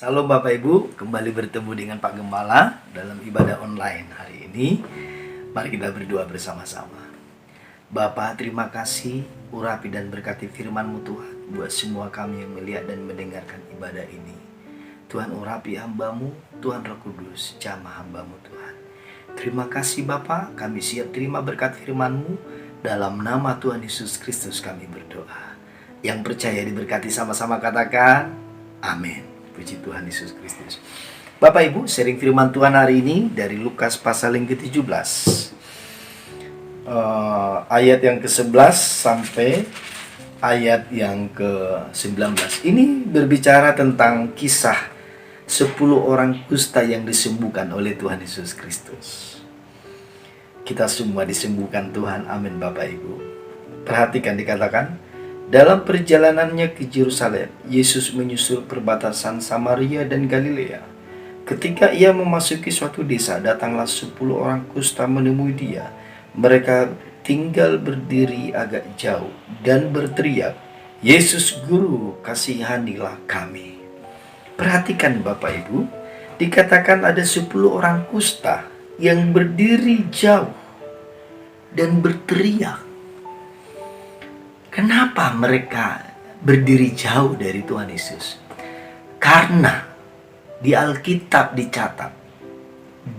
Salam Bapak Ibu, kembali bertemu dengan Pak Gembala dalam ibadah online hari ini. Mari kita berdoa bersama-sama. Bapak, terima kasih urapi dan berkati firman-Mu Tuhan buat semua kami yang melihat dan mendengarkan ibadah ini. Tuhan urapi hamba-Mu, Tuhan Roh Kudus, jamah hamba-Mu Tuhan. Terima kasih Bapak, kami siap terima berkat firman-Mu. Dalam nama Tuhan Yesus Kristus kami berdoa. Yang percaya diberkati sama-sama katakan, amin. Puji Tuhan Yesus Kristus. Bapak Ibu, sharing firman Tuhan hari ini dari Lukas pasal yang ke-17 ayat yang ke-11 sampai ayat yang ke-19. Ini berbicara tentang kisah 10 orang kusta yang disembuhkan oleh Tuhan Yesus Kristus. Kita semua disembuhkan Tuhan, amin Bapak Ibu. Perhatikan dikatakan, dalam perjalanannya ke Yerusalem, Yesus menyusul perbatasan Samaria dan Galilea. Ketika ia memasuki suatu desa, datanglah 10 orang kusta menemui dia. Mereka tinggal berdiri agak jauh dan berteriak, "Yesus Guru, kasihanilah kami." Perhatikan Bapak Ibu, dikatakan ada 10 orang kusta yang berdiri jauh dan berteriak. Kenapa mereka berdiri jauh dari Tuhan Yesus? Karena di Alkitab dicatat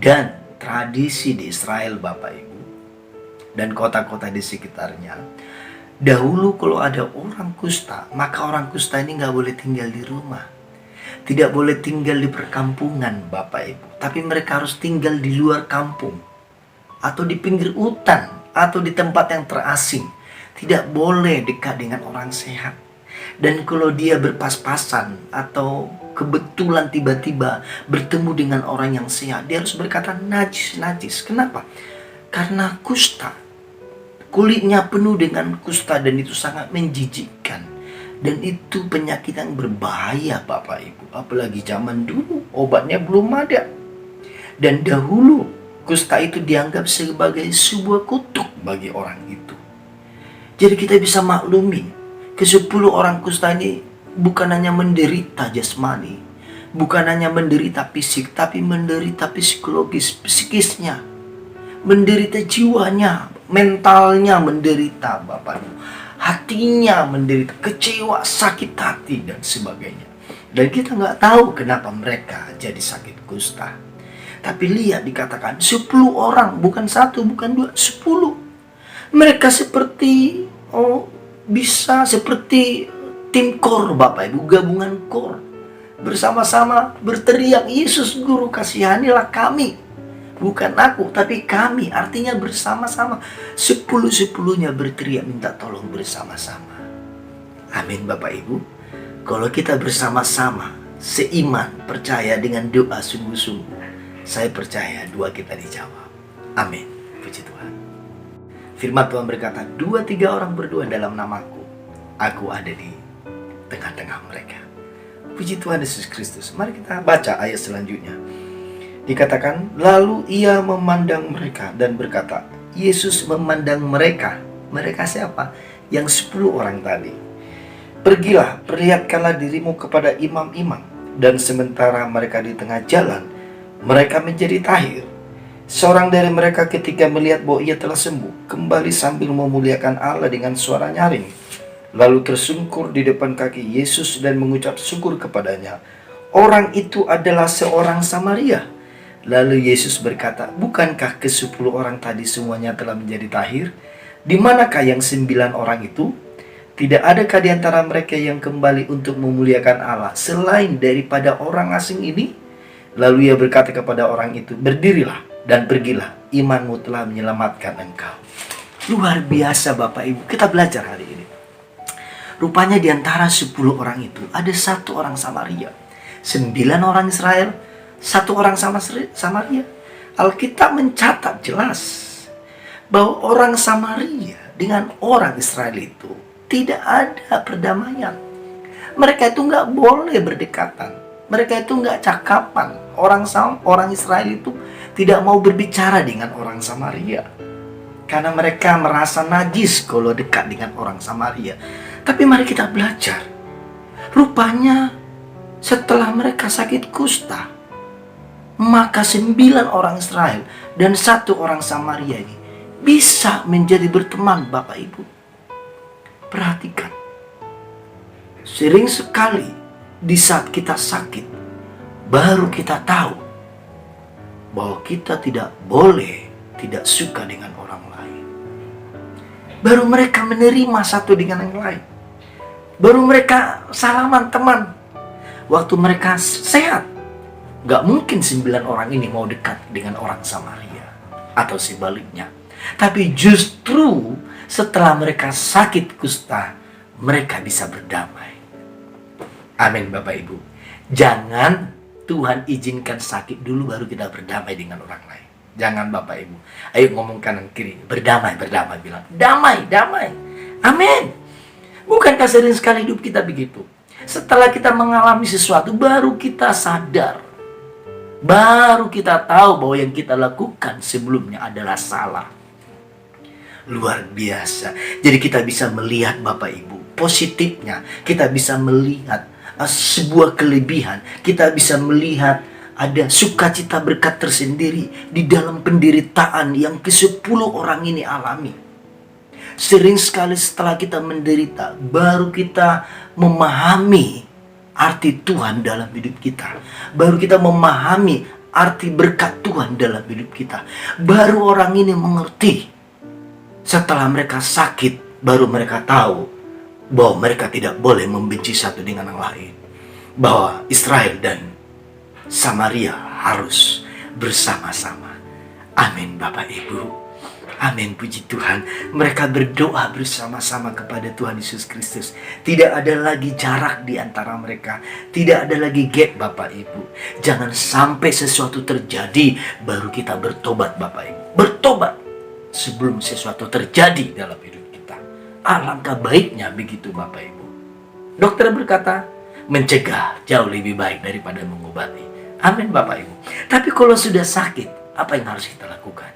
dan tradisi di Israel Bapak Ibu dan kota-kota di sekitarnya, dahulu kalau ada orang kusta, maka orang kusta ini gak boleh tinggal di rumah, tidak boleh tinggal di perkampungan Bapak Ibu, tapi mereka harus tinggal di luar kampung atau di pinggir hutan atau di tempat yang terasing. Tidak boleh dekat dengan orang sehat. Dan kalau dia berpas-pasan atau kebetulan tiba-tiba bertemu dengan orang yang sehat, dia harus berkata najis. Kenapa? Karena kusta, kulitnya penuh dengan kusta dan itu sangat menjijikkan. Dan itu penyakit yang berbahaya Bapak Ibu. Apalagi zaman dulu obatnya belum ada. Dan dahulu kusta itu dianggap sebagai sebuah kutuk bagi orang itu. Jadi kita bisa maklumi, ke-10 orang kusta ini bukan hanya menderita jasmani, bukan hanya menderita fisik, tapi menderita psikologis, psikisnya, menderita jiwanya, mentalnya menderita Bapak Ibu, hatinya menderita, kecewa, sakit hati dan sebagainya. Dan kita nggak tahu kenapa mereka jadi sakit kusta. Tapi lihat dikatakan 10 orang, bukan 1, bukan 2, 10. Mereka seperti bisa seperti tim kor Bapak Ibu, gabungan kor. Bersama-sama berteriak, "Yesus Guru, kasihanilah kami." Bukan aku, tapi kami. Artinya bersama-sama. 10-10-nya berteriak minta tolong bersama-sama. Amin Bapak Ibu. Kalau kita bersama-sama, seiman, percaya dengan doa sungguh-sungguh, saya percaya doa kita dijawab. Amin. Puji Tuhan. Firman Tuhan berkata, 2-3 orang berdua dalam namaku, aku ada di tengah-tengah mereka. Puji Tuhan Yesus Kristus. Mari kita baca ayat selanjutnya. Dikatakan, lalu ia memandang mereka dan berkata, Yesus memandang mereka. Mereka siapa? Yang 10 orang tadi. Pergilah, perlihatkanlah dirimu kepada imam-imam. Dan sementara mereka di tengah jalan, mereka menjadi tahir. Seorang dari mereka ketika melihat bahwa ia telah sembuh, kembali sambil memuliakan Allah dengan suara nyaring. Lalu tersungkur di depan kaki Yesus dan mengucap syukur kepadanya. Orang itu adalah seorang Samaria. Lalu Yesus berkata, bukankah ke-10 orang tadi semuanya telah menjadi tahir? Di manakah yang 9 orang itu? Tidak adakah di antara mereka yang kembali untuk memuliakan Allah selain daripada orang asing ini? Lalu ia berkata kepada orang itu, berdirilah dan pergilah, imanmu telah menyelamatkan engkau. Luar biasa Bapak Ibu, kita belajar hari ini. Rupanya di antara 10 orang itu ada 1 orang Samaria, 9 orang Israel, 1 orang Samaria. Alkitab mencatat jelas bahwa orang Samaria dengan orang Israel itu tidak ada perdamaian. Mereka itu nggak boleh berdekatan. Mereka itu nggak cakapan. Orang Israel itu tidak mau berbicara dengan orang Samaria. Karena mereka merasa najis kalau dekat dengan orang Samaria. Tapi mari kita belajar. Rupanya Setelah mereka sakit kusta, maka 9 orang Israel dan 1 orang Samaria ini bisa menjadi berteman, Bapak Ibu. Perhatikan, sering sekali di saat kita sakit, baru kita tahu bahwa kita tidak boleh tidak suka dengan orang lain. Baru mereka menerima satu dengan yang lain. Baru mereka salaman teman. Waktu mereka sehat, gak mungkin 9 orang ini mau dekat dengan orang Samaria atau sebaliknya. Tapi justru setelah mereka sakit kusta, mereka bisa berdamai. Amin, Bapak Ibu. Jangan Tuhan izinkan sakit dulu baru kita berdamai dengan orang lain. Jangan, Bapak Ibu. Ayo ngomong kanan kiri, berdamai, berdamai, bilang damai, damai. Amin. Bukankah sering sekali hidup kita begitu? Setelah kita mengalami sesuatu, baru kita sadar. Baru kita tahu bahwa yang kita lakukan sebelumnya adalah salah. Luar biasa. Jadi kita bisa melihat, Bapak Ibu, positifnya. Kita bisa melihat sebuah kelebihan. Kita bisa melihat ada sukacita berkat tersendiri di dalam penderitaan yang ke-10 orang ini alami. Sering sekali setelah kita menderita, baru kita memahami arti Tuhan dalam hidup kita. Baru kita memahami arti berkat Tuhan dalam hidup kita. Baru orang ini mengerti. Setelah mereka sakit, baru mereka tahu bahwa mereka tidak boleh membenci satu dengan yang lain. Bahwa Israel dan Samaria harus bersama-sama. Amin, Bapak Ibu. Amin, puji Tuhan. Mereka berdoa bersama-sama kepada Tuhan Yesus Kristus. Tidak ada lagi jarak di antara mereka. Tidak ada lagi gap, Bapak Ibu. Jangan sampai sesuatu terjadi baru kita bertobat, Bapak Ibu. Bertobat sebelum sesuatu terjadi dalam hidup kita. Alangkah baiknya begitu, Bapak Ibu. Dokter berkata, mencegah jauh lebih baik daripada mengobati. Amin, Bapak Ibu. Tapi kalau sudah sakit, apa yang harus kita lakukan?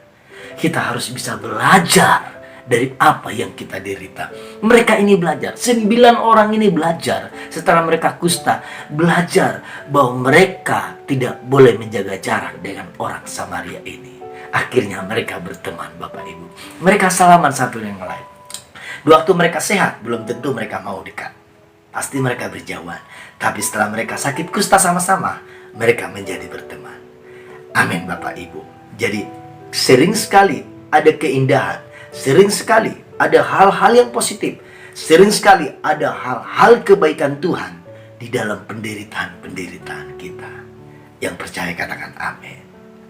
Kita harus bisa belajar dari apa yang kita derita. Mereka ini belajar. 9 orang ini belajar. Setelah mereka kusta, belajar bahwa mereka tidak boleh menjaga jarak dengan orang Samaria ini. Akhirnya mereka berteman, Bapak Ibu. Mereka salaman satu dengan lain. Waktu mereka sehat, belum tentu mereka mau dekat. Pasti mereka berjauhan. Tapi setelah mereka sakit kusta sama-sama, mereka menjadi berteman. Amin, Bapak Ibu. Jadi sering sekali ada keindahan, sering sekali ada hal-hal yang positif, sering sekali ada hal-hal kebaikan Tuhan di dalam penderitaan-penderitaan kita. Yang percaya katakan amin.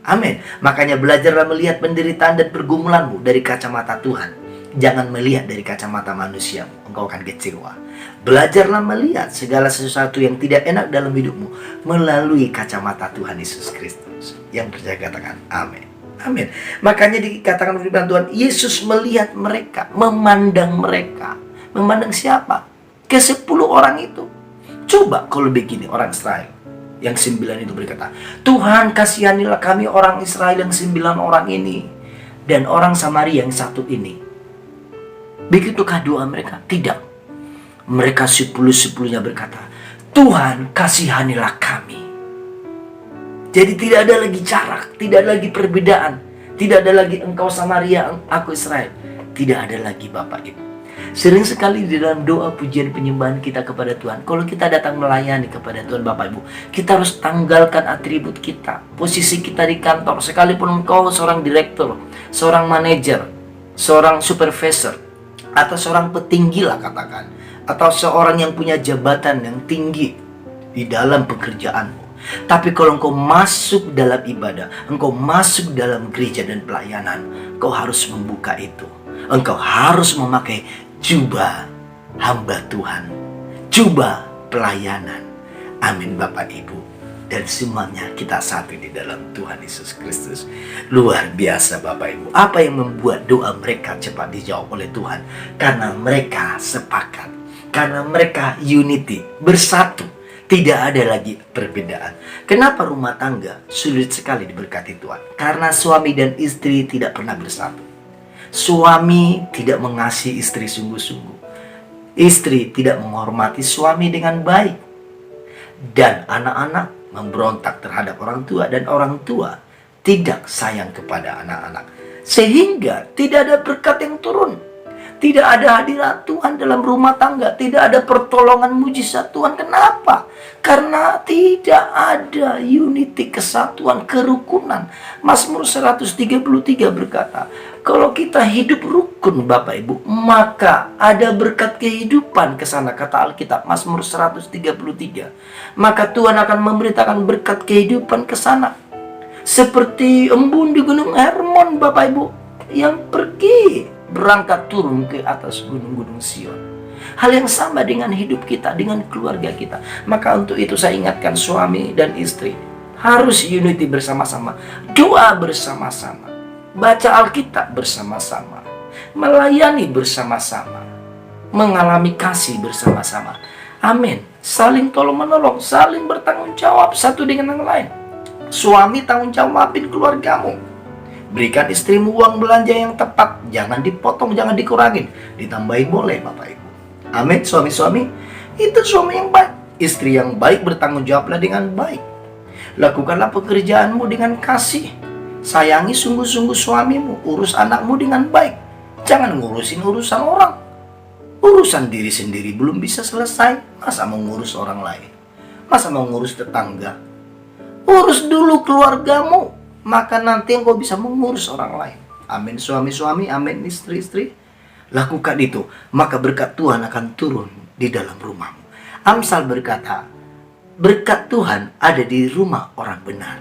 Amin. Makanya belajarlah melihat penderitaan dan pergumulanmu dari kacamata Tuhan. Jangan melihat dari kacamata manusia, engkau akan kecewa. Belajarlah melihat segala sesuatu yang tidak enak dalam hidupmu melalui kacamata Tuhan Yesus Kristus. Yang percaya katakan amin. Amin. Makanya dikatakan firman Tuhan, Yesus melihat mereka, memandang mereka. Memandang siapa? Ke-10 orang itu. Coba kalau begini orang Israel yang 9 itu berkata, Tuhan kasihanilah kami orang Israel yang 9 orang ini dan orang Samaria yang 1 ini. Begitukah doa mereka? Tidak. Mereka 10-10-nya berkata, Tuhan kasihanilah kami. Jadi tidak ada lagi jarak, tidak ada lagi perbedaan. Tidak ada lagi engkau Samaria, aku Israel. Tidak ada lagi, Bapak Ibu. Sering sekali di dalam doa pujian penyembahan kita kepada Tuhan, kalau kita datang melayani kepada Tuhan, Bapak Ibu, kita harus tanggalkan atribut kita. Posisi kita di kantor, sekalipun engkau seorang direktur, seorang manajer, seorang supervisor, atau seorang petinggi lah katakan, atau seorang yang punya jabatan yang tinggi di dalam pekerjaanmu. Tapi kalau engkau masuk dalam ibadah, engkau masuk dalam gereja dan pelayanan, engkau harus membuka itu. Engkau harus memakai jubah hamba Tuhan, jubah pelayanan. Amin, Bapak Ibu. Dan semuanya kita satu di dalam Tuhan Yesus Kristus. Luar biasa, Bapak Ibu. Apa yang membuat doa mereka cepat dijawab oleh Tuhan? Karena mereka sepakat, karena mereka unity, bersatu. Tidak ada lagi perbedaan. Kenapa rumah tangga sulit sekali diberkati Tuhan? Karena suami dan istri tidak pernah bersatu. Suami tidak mengasihi istri sungguh-sungguh. Istri tidak menghormati suami dengan baik. Dan anak-anak memberontak terhadap orang tua, dan orang tua tidak sayang kepada anak-anak. Sehingga tidak ada berkat yang turun. Tidak ada hadirat Tuhan dalam rumah tangga. Tidak ada pertolongan mujizat Tuhan. Kenapa? Karena tidak ada unity, kesatuan, kerukunan. Mazmur 133 berkata, kalau kita hidup rukun Bapak Ibu, maka ada berkat kehidupan ke sana, kata Alkitab, Mazmur 133. Maka Tuhan akan memberitakan berkat kehidupan ke sana. Seperti embun di Gunung Hermon Bapak Ibu, yang pergi berangkat turun ke atas gunung-gunung Sion. Hal yang sama dengan hidup kita, dengan keluarga kita. Maka untuk itu saya ingatkan suami dan istri, harus unity bersama-sama, doa bersama-sama, baca Alkitab bersama-sama, melayani bersama-sama, mengalami kasih bersama-sama. Amin. Saling tolong-menolong, saling bertanggung jawab satu dengan yang lain. Suami tanggung jawabin keluargamu. Berikan istrimu uang belanja yang tepat. Jangan dipotong, jangan dikurangin. Ditambahin boleh Bapak Ibu. Amin. Suami-suami, itu suami yang baik. Istri yang baik bertanggung jawablah dengan baik. Lakukanlah pekerjaanmu dengan kasih. Sayangi sungguh-sungguh suamimu. Urus anakmu dengan baik. Jangan ngurusin urusan orang. Urusan diri sendiri belum bisa selesai, masa mau ngurus orang lain? Masa mau ngurus tetangga? Urus dulu keluargamu, maka nanti engkau bisa mengurus orang lain. Amin suami-suami, amin istri-istri. Lakukan itu, maka berkat Tuhan akan turun di dalam rumahmu. Amsal berkata, berkat Tuhan ada di rumah orang benar,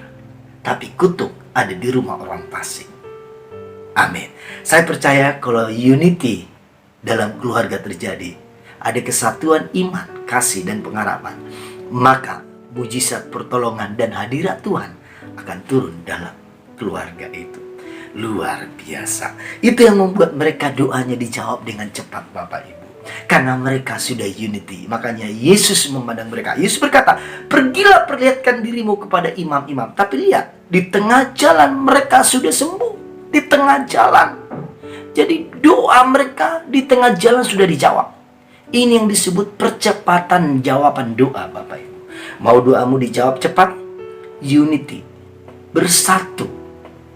tapi kutuk ada di rumah orang fasik. Amin. Saya percaya kalau unity dalam keluarga terjadi, ada kesatuan iman, kasih, dan pengharapan, maka mujizat pertolongan dan hadirat Tuhan akan turun dalam keluarga itu. Luar biasa. Itu yang membuat mereka doanya dijawab dengan cepat Bapak Ibu. Karena mereka sudah unity. Makanya Yesus memandang mereka. Yesus berkata, pergilah perlihatkan dirimu kepada imam-imam. Tapi lihat, di tengah jalan mereka sudah sembuh. Di tengah jalan. Jadi doa mereka di tengah jalan sudah dijawab. Ini yang disebut percepatan jawaban doa Bapak Ibu. Mau doamu dijawab cepat? Unity. Bersatu.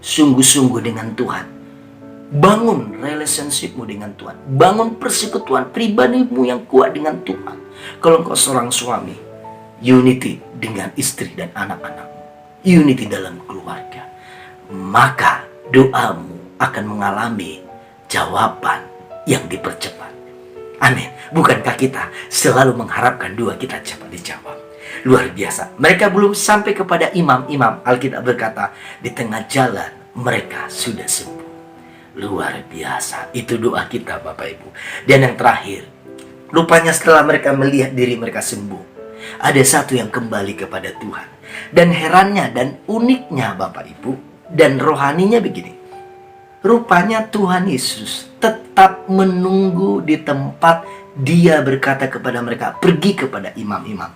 Sungguh-sungguh dengan Tuhan. Bangun relationshipmu dengan Tuhan. Bangun persekutuan pribadimu yang kuat dengan Tuhan. Kalau engkau seorang suami, unity dengan istri dan anak-anakmu. Unity dalam keluarga. Maka doamu akan mengalami jawaban yang dipercepat. Amin. Bukankah kita selalu mengharapkan doa kita cepat dijawab? Luar biasa. Mereka belum sampai kepada imam-imam. Alkitab berkata, di tengah jalan mereka sudah sembuh. Luar biasa. Itu doa kita Bapak Ibu. Dan yang terakhir, rupanya setelah mereka melihat diri mereka sembuh, ada satu yang kembali kepada Tuhan. Dan herannya dan uniknya Bapak Ibu, dan rohaninya begini. Rupanya Tuhan Yesus tetap menunggu di tempat. Dia berkata kepada mereka, pergi kepada imam-imam.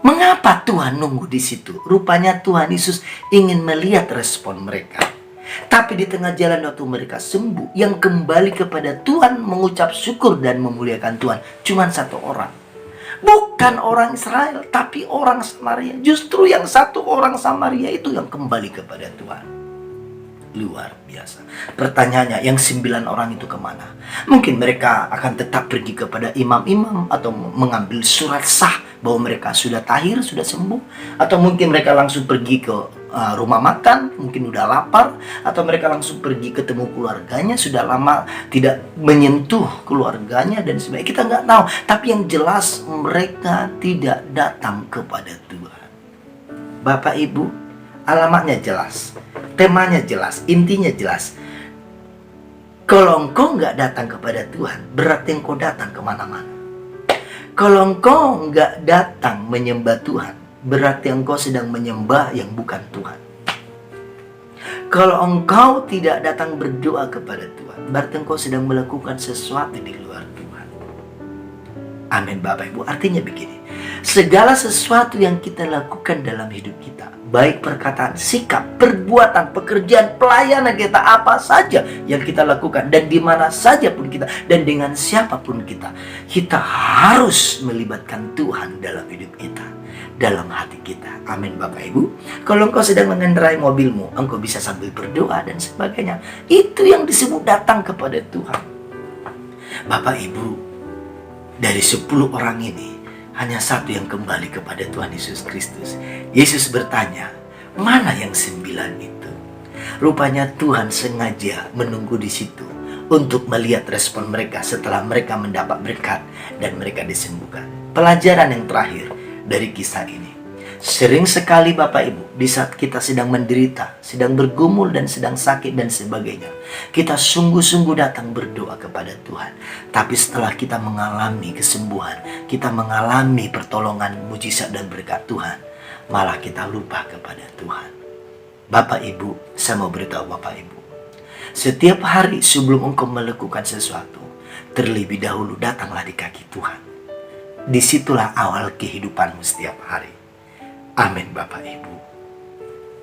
Mengapa Tuhan nunggu di situ? Rupanya Tuhan Yesus ingin melihat respon mereka. Tapi di tengah jalan waktu mereka sembuh, yang kembali kepada Tuhan mengucap syukur dan memuliakan Tuhan, cuma satu orang. Bukan orang Israel, tapi orang Samaria. Justru yang satu orang Samaria itu yang kembali kepada Tuhan. Luar biasa. Pertanyaannya, yang 9 orang itu kemana? Mungkin mereka akan tetap pergi kepada imam-imam atau mengambil surat sah bahwa mereka sudah tahir, sudah sembuh. Atau mungkin mereka langsung pergi ke rumah makan, mungkin udah lapar. Atau mereka langsung pergi ketemu keluarganya, sudah lama tidak menyentuh keluarganya dan sebagainya. Kita nggak tahu. Tapi yang jelas mereka tidak datang kepada Tuhan. Bapak Ibu, alamatnya jelas. Temanya jelas, intinya jelas. Kalau engkau nggak datang kepada Tuhan, berarti engkau datang kemana-mana. Kalau engkau nggak datang menyembah Tuhan, berarti engkau sedang menyembah yang bukan Tuhan. Kalau engkau tidak datang berdoa kepada Tuhan, berarti engkau sedang melakukan sesuatu di luar Tuhan. Amin Bapak Ibu. Artinya begini, segala sesuatu yang kita lakukan dalam hidup kita, baik perkataan, sikap, perbuatan, pekerjaan, pelayanan kita, apa saja yang kita lakukan, dan di mana saja pun kita, dan dengan siapapun kita harus melibatkan Tuhan dalam hidup kita, dalam hati kita. Amin Bapak Ibu. Kalau engkau sedang mengendarai mobilmu, engkau bisa sambil berdoa dan sebagainya. Itu yang disebut datang kepada Tuhan. Bapak Ibu, dari 10 orang ini hanya satu yang kembali kepada Tuhan Yesus Kristus. Yesus bertanya, mana yang 9 itu? Rupanya Tuhan sengaja menunggu di situ untuk melihat respon mereka setelah mereka mendapat berkat dan mereka disembuhkan. Pelajaran yang terakhir dari kisah ini. Sering sekali Bapak Ibu, di saat kita sedang menderita, sedang bergumul dan sedang sakit dan sebagainya, kita sungguh-sungguh datang berdoa kepada Tuhan. Tapi setelah kita mengalami kesembuhan, kita mengalami pertolongan, mujizat dan berkat Tuhan, malah kita lupa kepada Tuhan. Bapak Ibu, saya mau beritahu Bapak Ibu, setiap hari sebelum engkau melakukan sesuatu, terlebih dahulu datanglah di kaki Tuhan. Disitulah awal kehidupanmu setiap hari. Amin Bapak Ibu.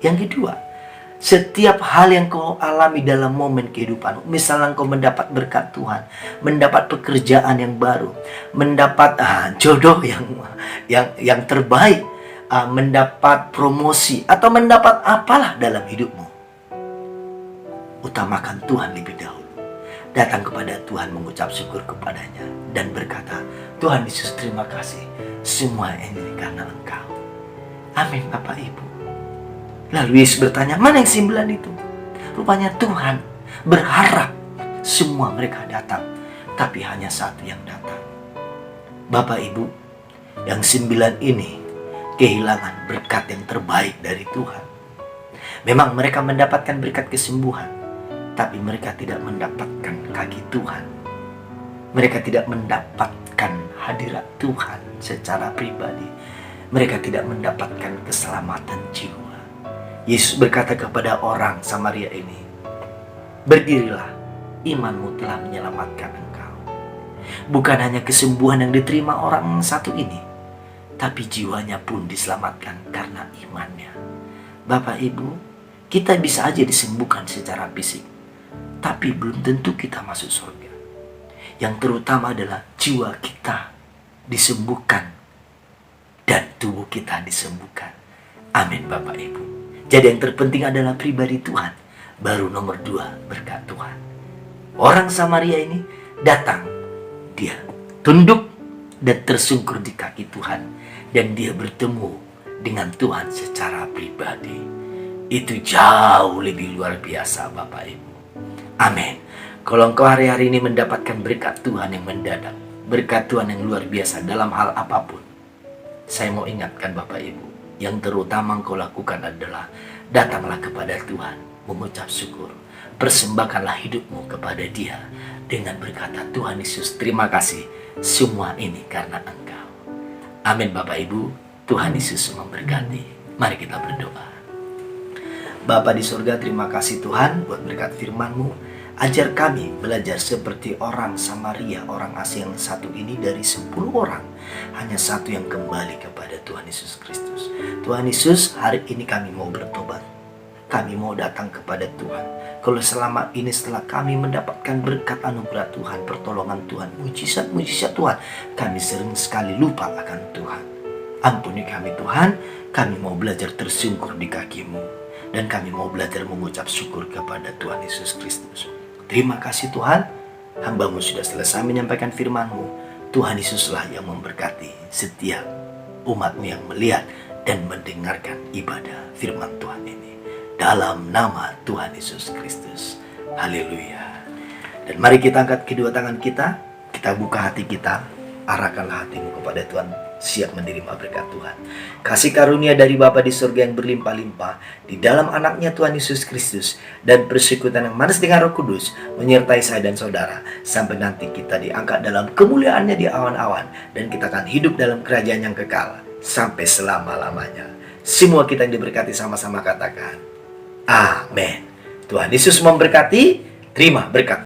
Yang kedua, setiap hal yang kau alami dalam momen kehidupanmu, misalnya kau mendapat berkat Tuhan, mendapat pekerjaan yang baru, mendapat jodoh yang terbaik, mendapat promosi, atau mendapat apalah dalam hidupmu, utamakan Tuhan lebih dahulu. Datang kepada Tuhan, mengucap syukur kepadanya dan berkata, Tuhan Yesus, terima kasih, semua ini karena Engkau. Amin Bapak Ibu. Lalu Yesus bertanya, mana yang 9 itu? Rupanya Tuhan berharap semua mereka datang, tapi hanya satu yang datang. Bapak Ibu, yang 9 ini kehilangan berkat yang terbaik dari Tuhan. Memang mereka mendapatkan berkat kesembuhan, tapi mereka tidak mendapatkan kaki Tuhan. Mereka tidak mendapatkan hadirat Tuhan secara pribadi. Mereka tidak mendapatkan keselamatan jiwa. Yesus berkata kepada orang Samaria ini, berdirilah, imanmu telah menyelamatkan engkau. Bukan hanya kesembuhan yang diterima orang satu ini, tapi jiwanya pun diselamatkan karena imannya. Bapak Ibu, kita bisa aja disembuhkan secara fisik, tapi belum tentu kita masuk surga. Yang terutama adalah jiwa kita disembuhkan dan tubuh kita disembuhkan. Amin Bapak Ibu. Jadi yang terpenting adalah pribadi Tuhan, baru nomor 2 berkat Tuhan. Orang Samaria ini datang, dia tunduk dan tersungkur di kaki Tuhan, dan dia bertemu dengan Tuhan secara pribadi. Itu jauh lebih luar biasa Bapak Ibu. Amin. Kalau engkau hari-hari ini mendapatkan berkat Tuhan yang mendadak, berkat Tuhan yang luar biasa dalam hal apapun, saya mau ingatkan Bapak Ibu, yang terutama engkau lakukan adalah datanglah kepada Tuhan, mengucap syukur, persembahkanlah hidupmu kepada Dia dengan berkata, Tuhan Yesus, terima kasih, semua ini karena Engkau. Amin Bapak Ibu, Tuhan Yesus memberkati. Mari kita berdoa. Bapa di surga, terima kasih Tuhan buat berkat firman-Mu. Ajar kami belajar seperti orang Samaria, orang asing yang satu ini. Dari 10 orang, hanya satu yang kembali kepada Tuhan Yesus Kristus. Tuhan Yesus, hari ini kami mau bertobat. Kami mau datang kepada Tuhan. Kalau selama ini setelah kami mendapatkan berkat anugerah Tuhan, pertolongan Tuhan, mujizat-mujizat Tuhan, kami sering sekali lupa akan Tuhan. Ampuni kami Tuhan, kami mau belajar tersungkur di kaki-Mu. Dan kami mau belajar mengucap syukur kepada Tuhan Yesus Kristus. Terima kasih Tuhan, hamba-Mu sudah selesai menyampaikan firman-Mu. Tuhan Yesuslah yang memberkati setiap umat-Mu yang melihat dan mendengarkan ibadah firman Tuhan ini. Dalam nama Tuhan Yesus Kristus. Haleluya. Dan mari kita angkat kedua tangan kita buka hati kita, arahkanlah hatimu kepada Tuhan, siap menerima berkat Tuhan. Kasih karunia dari Bapa di surga yang berlimpah-limpah di dalam anaknya Tuhan Yesus Kristus, dan persekutuan yang manis dengan Roh Kudus menyertai saya dan saudara sampai nanti kita diangkat dalam kemuliaannya di awan-awan, dan kita akan hidup dalam kerajaan yang kekal sampai selama-lamanya. Semua kita yang diberkati sama-sama katakan amin. Tuhan Yesus memberkati. Terima berkat.